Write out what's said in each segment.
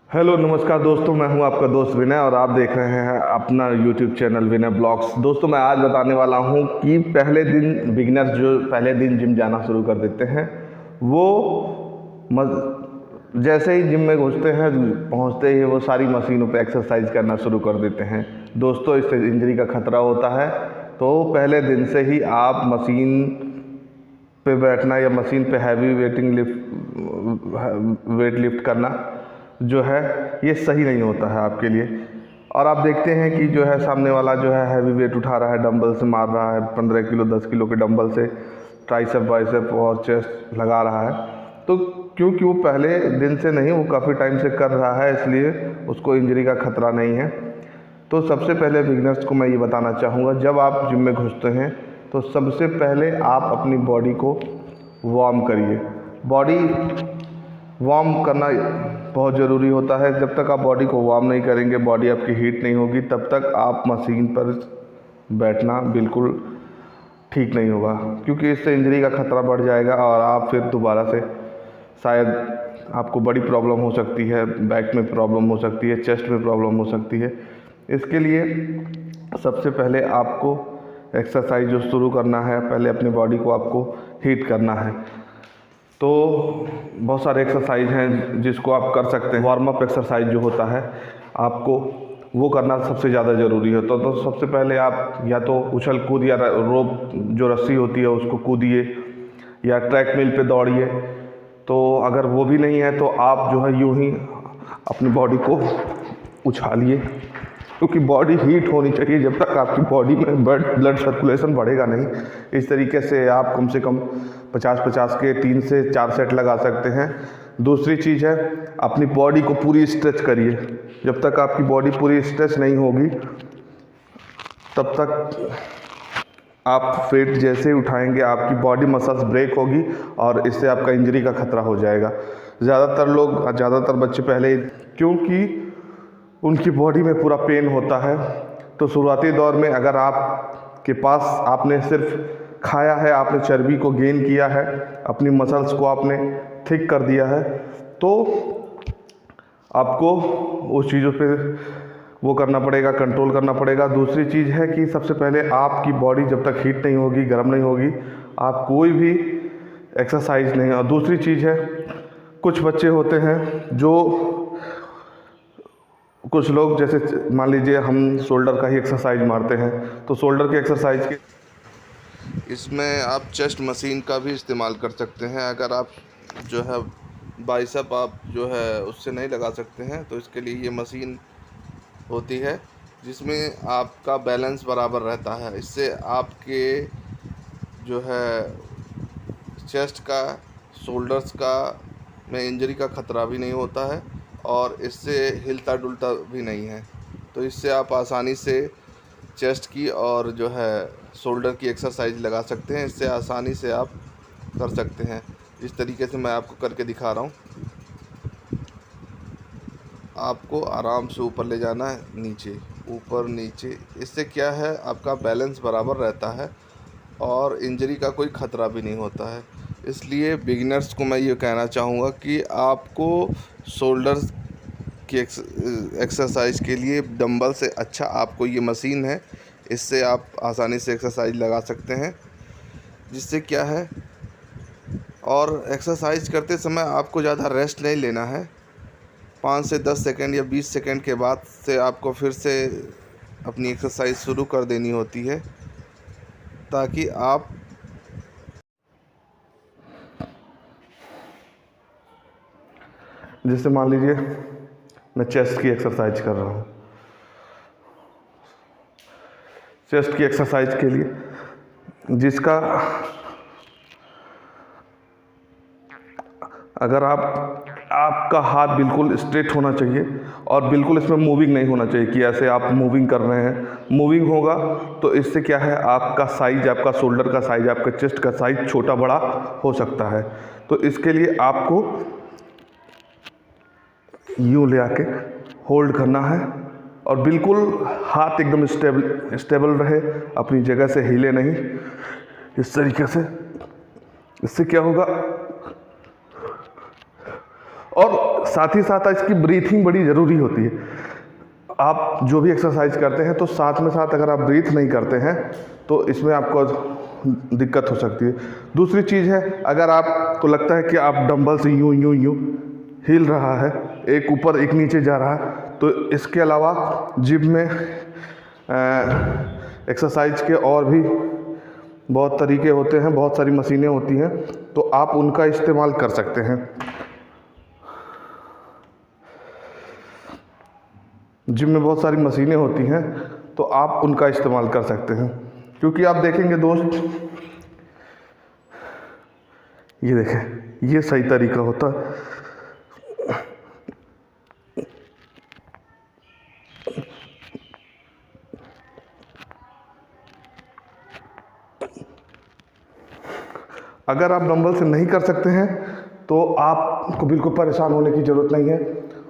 Hello नमस्कार दोस्तों, मैं हूं आपका दोस्त विनय और आप देख रहे हैं अपना यूट्यूब चैनल विनय ब्लॉग्स। दोस्तों, मैं आज बताने वाला हूं कि पहले दिन बिगिनर्स जो पहले दिन जिम जाना शुरू कर देते हैं वो जैसे ही जिम में घुसते हैं पहुंचते ही वो सारी मशीनों पे एक्सरसाइज करना शुरू कर देते हैं। दोस्तों, इससे इंजरी का खतरा होता है, तो पहले दिन से ही आप मशीन पे बैठना या मशीन पे हैवी वेट लिफ्ट करना जो है ये सही नहीं होता है आपके लिए। और आप देखते हैं कि जो है सामने वाला जो है हैवी वेट उठा रहा है, डंबल से मार रहा है, 15 किलो 10 किलो के डंबल से ट्राइसेप बाइसेप और चेस्ट लगा रहा है। तो क्योंकि वो पहले दिन से नहीं, वो काफ़ी टाइम से कर रहा है, इसलिए उसको इंजरी का खतरा नहीं है। तो सबसे पहले बिगिनर्स को मैं ये बताना चाहूँगा, जब आप जिम में घुसते हैं तो सबसे पहले आप अपनी बॉडी को वार्म करिए। बॉडी वार्म करना बहुत ज़रूरी होता है। जब तक आप बॉडी को वार्म नहीं करेंगे, बॉडी आपकी हीट नहीं होगी, तब तक आप मशीन पर बैठना बिल्कुल ठीक नहीं होगा, क्योंकि इससे इंजरी का खतरा बढ़ जाएगा और आप फिर दोबारा से शायद आपको बड़ी प्रॉब्लम हो सकती है, बैक में प्रॉब्लम हो सकती है, चेस्ट में प्रॉब्लम हो सकती है। इसके लिए सबसे पहले आपको एक्सरसाइज जो शुरू करना है, पहले अपनी बॉडी को आपको हीट करना है। तो बहुत सारे एक्सरसाइज हैं जिसको आप कर सकते हैं। वार्म अप एक्सरसाइज जो होता है आपको वो करना सबसे ज़्यादा ज़रूरी है। तो सबसे पहले आप या तो उछल कूद या रोप जो रस्सी होती है उसको कूदिए या ट्रैक मिल पे दौड़िए। तो अगर वो भी नहीं है तो आप जो है यूं ही अपनी बॉडी को उछालिए, क्योंकि बॉडी हीट होनी चाहिए। जब तक आपकी बॉडी में ब्लड सर्कुलेशन बढ़ेगा नहीं, इस तरीके से आप कम से कम 50-50 के 3 से 4 सेट लगा सकते हैं। दूसरी चीज़ है, अपनी बॉडी को पूरी स्ट्रेच करिए। जब तक आपकी बॉडी पूरी स्ट्रेच नहीं होगी तब तक आप वेट जैसे ही उठाएंगे आपकी बॉडी मसल्स ब्रेक होगी और इससे आपका इंजरी का खतरा हो जाएगा। ज़्यादातर बच्चे पहले, क्योंकि उनकी बॉडी में पूरा पेन होता है, तो शुरुआती दौर में अगर आपके पास आपने सिर्फ खाया है, आपने चर्बी को गेन किया है, अपनी मसल्स को आपने थिक कर दिया है, तो आपको उस चीज़ों पे वो करना पड़ेगा, कंट्रोल करना पड़ेगा। दूसरी चीज़ है कि सबसे पहले आपकी बॉडी जब तक हीट नहीं होगी, गर्म नहीं होगी, आप कोई भी एक्सरसाइज नहीं। और दूसरी चीज़ है, कुछ बच्चे होते हैं जो कुछ लोग, जैसे मान लीजिए हम शोल्डर का ही एक्सरसाइज मारते हैं, तो शोल्डर की एक्सरसाइज के इसमें आप चेस्ट मशीन का भी इस्तेमाल कर सकते हैं। अगर आप जो है बाइसेप आप जो है उससे नहीं लगा सकते हैं, तो इसके लिए ये मशीन होती है जिसमें आपका बैलेंस बराबर रहता है। इससे आपके जो है चेस्ट का, शोल्डर्स का में इंजरी का ख़तरा भी नहीं होता है और इससे हिलता डुलता भी नहीं है। तो इससे आप आसानी से चेस्ट की और जो है शोल्डर की एक्सरसाइज लगा सकते हैं। इससे आसानी से आप कर सकते हैं, जिस तरीके से मैं आपको करके दिखा रहा हूँ। आपको आराम से ऊपर ले जाना है, नीचे ऊपर नीचे। इससे क्या है, आपका बैलेंस बराबर रहता है और इंजरी का कोई ख़तरा भी नहीं होता है। इसलिए बिगिनर्स को मैं ये कहना चाहूँगा कि आपको शोल्डर्स की एक्सरसाइज के लिए डंबल से अच्छा आपको ये मशीन है, इससे आप आसानी से एक्सरसाइज लगा सकते हैं। जिससे क्या है, और एक्सरसाइज करते समय आपको ज़्यादा रेस्ट नहीं लेना है। 5 से 10 सेकंड या 20 सेकंड के बाद से आपको फिर से अपनी एक्सरसाइज शुरू कर देनी होती है, ताकि आप जैसे मान लीजिए मैं चेस्ट की एक्सरसाइज कर रहा हूँ। चेस्ट की एक्सरसाइज के लिए जिसका अगर आपका हाथ बिल्कुल स्ट्रेट होना चाहिए और बिल्कुल इसमें मूविंग नहीं होना चाहिए कि ऐसे आप मूविंग कर रहे हैं। मूविंग होगा तो इससे क्या है, आपका साइज, आपका शोल्डर का साइज, आपका चेस्ट का साइज छोटा बड़ा हो सकता है। तो इसके लिए आपको यूँ ले आके होल्ड करना है और बिल्कुल हाथ एकदम स्टेबल रहे, अपनी जगह से हिले नहीं, इस तरीके से। इससे क्या होगा, और साथ ही साथ इसकी ब्रीथिंग बड़ी ज़रूरी होती है। आप जो भी एक्सरसाइज करते हैं तो साथ में साथ अगर आप ब्रीथ नहीं करते हैं तो इसमें आपको दिक्कत हो सकती है। दूसरी चीज़ है, अगर आपको लगता है कि आप डंबल से यूं यूं यूं हिल रहा है, एक ऊपर एक नीचे जा रहा है, तो इसके अलावा जिम में एक्सरसाइज के और भी बहुत तरीके होते हैं, बहुत सारी मशीनें होती हैं, तो आप उनका इस्तेमाल कर सकते हैं। जिम में बहुत सारी मशीनें होती हैं तो आप उनका इस्तेमाल कर सकते हैं। क्योंकि आप देखेंगे दोस्त, ये देखें, ये सही तरीका होता है। अगर आप डंबल से नहीं कर सकते हैं तो आपको बिल्कुल परेशान होने की ज़रूरत नहीं है।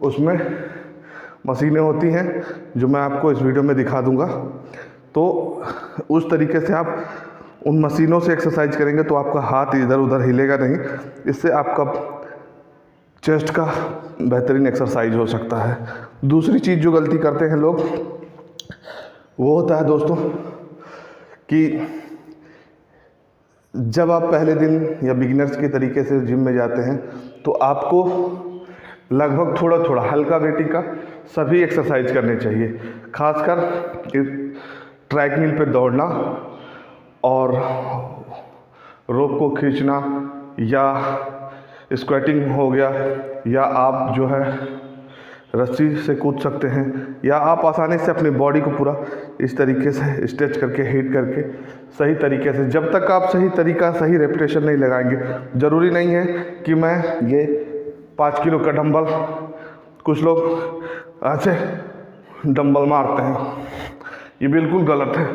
उसमें मशीनें होती हैं जो मैं आपको इस वीडियो में दिखा दूंगा। तो उस तरीके से आप उन मशीनों से एक्सरसाइज करेंगे तो आपका हाथ इधर उधर हिलेगा नहीं। इससे आपका चेस्ट का बेहतरीन एक्सरसाइज हो सकता है। दूसरी चीज़ जो गलती करते हैं लोग, वो होता है दोस्तों कि जब आप पहले दिन या बिगिनर्स के तरीके से जिम में जाते हैं तो आपको लगभग थोड़ा थोड़ा हल्का वेटिंग का सभी एक्सरसाइज करने चाहिए। खासकर ट्रैडमिल पे दौड़ना और रोप को खींचना, या स्क्वैटिंग हो गया, या आप जो है रस्सी से कूद सकते हैं, या आप आसानी से अपनी बॉडी को पूरा इस तरीके से स्ट्रेच करके हिट करके सही तरीके से, जब तक आप सही तरीका सही रेपिटेशन नहीं लगाएंगे। ज़रूरी नहीं है कि मैं ये 5 किलो का डंबल, कुछ लोग ऐसे डंबल मारते हैं, ये बिल्कुल गलत है।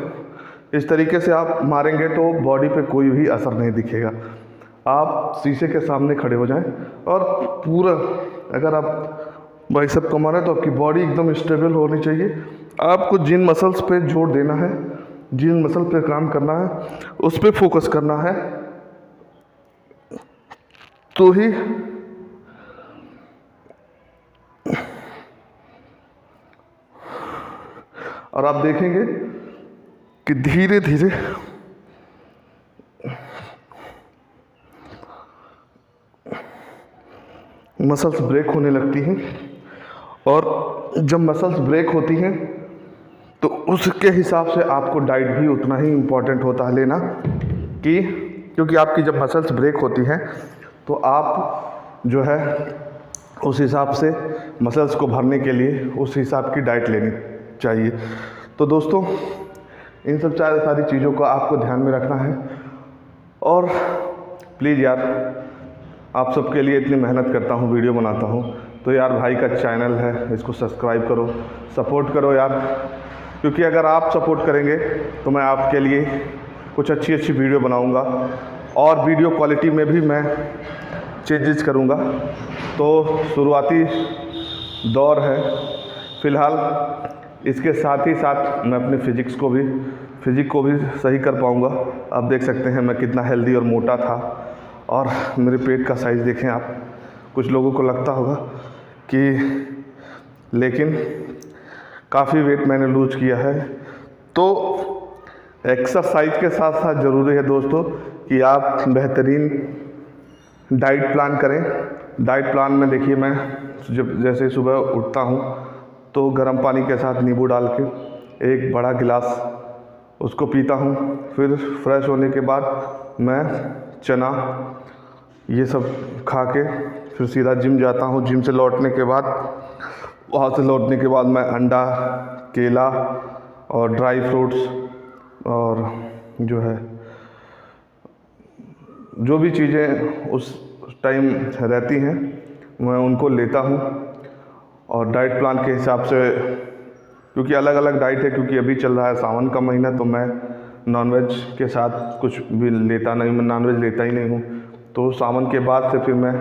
इस तरीके से आप मारेंगे तो बॉडी पे कोई भी असर नहीं दिखेगा। आप शीशे के सामने खड़े हो जाएं और पूरा, अगर आप बाइसेप को मारें तो आपकी बॉडी एकदम स्टेबल होनी चाहिए। आपको जिन मसल्स पे जोर देना है, जिन मसल पे काम करना है, उस पे फोकस करना है, तो ही और आप देखेंगे कि धीरे धीरे मसल्स ब्रेक होने लगती हैं। और जब मसल्स ब्रेक होती हैं तो उसके हिसाब से आपको डाइट भी उतना ही इम्पोर्टेंट होता है लेना, कि क्योंकि आपकी जब मसल्स ब्रेक होती हैं तो आप जो है उस हिसाब से मसल्स को भरने के लिए उस हिसाब की डाइट लेनी चाहिए। तो दोस्तों, इन सब सारी चीज़ों का आपको ध्यान में रखना है। और प्लीज़ यार, आप सबके लिए इतनी मेहनत करता हूँ, वीडियो बनाता हूँ, तो यार भाई का चैनल है, इसको सब्सक्राइब करो, सपोर्ट करो यार। क्योंकि अगर आप सपोर्ट करेंगे तो मैं आपके लिए कुछ अच्छी अच्छी वीडियो बनाऊँगा और वीडियो क्वालिटी में भी मैं चेंजेस करूँगा। तो शुरुआती दौर है फ़िलहाल, इसके साथ ही साथ मैं अपने फिजिक को भी सही कर पाऊँगा। आप देख सकते हैं मैं कितना हेल्दी और मोटा था, और मेरे पेट का साइज़ देखें आप। कुछ लोगों को लगता होगा कि, लेकिन काफ़ी वेट मैंने लूज किया है। तो एक्सरसाइज के साथ साथ ज़रूरी है दोस्तों कि आप बेहतरीन डाइट प्लान करें। डाइट प्लान में देखिए, मैं जब जैसे सुबह उठता हूँ तो गर्म पानी के साथ नींबू डाल के 1 बड़ा गिलास उसको पीता हूँ। फिर फ्रेश होने के बाद मैं चना ये सब खा के फिर सीधा जिम जाता हूँ। जिम से लौटने के बाद, वहाँ से लौटने के बाद मैं अंडा, केला और ड्राई फ्रूट्स और जो है जो भी चीज़ें उस टाइम रहती हैं मैं उनको लेता हूँ। और डाइट प्लान के हिसाब से, क्योंकि अलग अलग डाइट है, क्योंकि अभी चल रहा है सावन का महीना, तो मैं नॉनवेज के साथ कुछ भी लेता नहीं, मैं नॉनवेज लेता ही नहीं हूँ। तो सावन के बाद से फिर मैं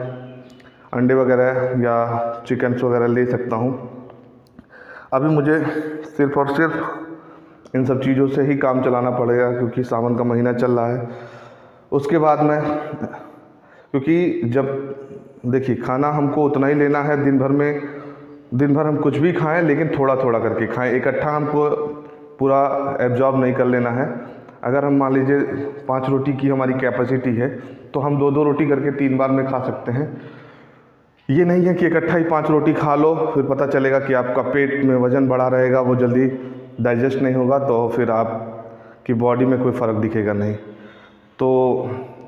अंडे वगैरह या चिकन्स वगैरह ले सकता हूँ। अभी मुझे सिर्फ़ और सिर्फ इन सब चीज़ों से ही काम चलाना पड़ेगा, क्योंकि सावन का महीना चल रहा है। उसके बाद मैं, क्योंकि जब देखिए खाना हमको उतना ही लेना है दिन भर हम कुछ भी खाएं, लेकिन थोड़ा थोड़ा करके खाएं, इकट्ठा हमको पूरा एब्जॉर्ब नहीं कर लेना है। अगर हम मान लीजिए 5 रोटी की हमारी कैपेसिटी है तो हम 2-2 रोटी करके 3 बार में खा सकते हैं। ये नहीं है कि इकट्ठा ही 5 रोटी खा लो, फिर पता चलेगा कि आपका पेट में वज़न बढ़ा रहेगा, वो जल्दी डाइजेस्ट नहीं होगा, तो फिर आपकी बॉडी में कोई फ़र्क दिखेगा नहीं। तो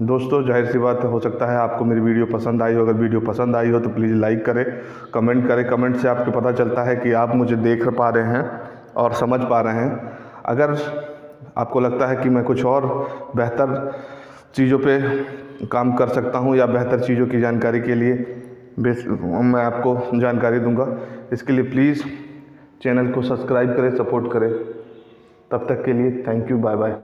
दोस्तों जाहिर सी बात हो सकता है आपको मेरी वीडियो पसंद आई हो। अगर वीडियो पसंद आई हो तो प्लीज़ लाइक करें, कमेंट करें। कमेंट से आपको पता चलता है कि आप मुझे देख पा रहे हैं और समझ पा रहे हैं। अगर आपको लगता है कि मैं कुछ और बेहतर चीज़ों पे काम कर सकता हूँ या बेहतर चीज़ों की जानकारी के लिए मैं आपको जानकारी दूंगा, इसके लिए प्लीज़ चैनल को सब्सक्राइब करें, सपोर्ट करें। तब तक के लिए थैंक यू, बाय बाय।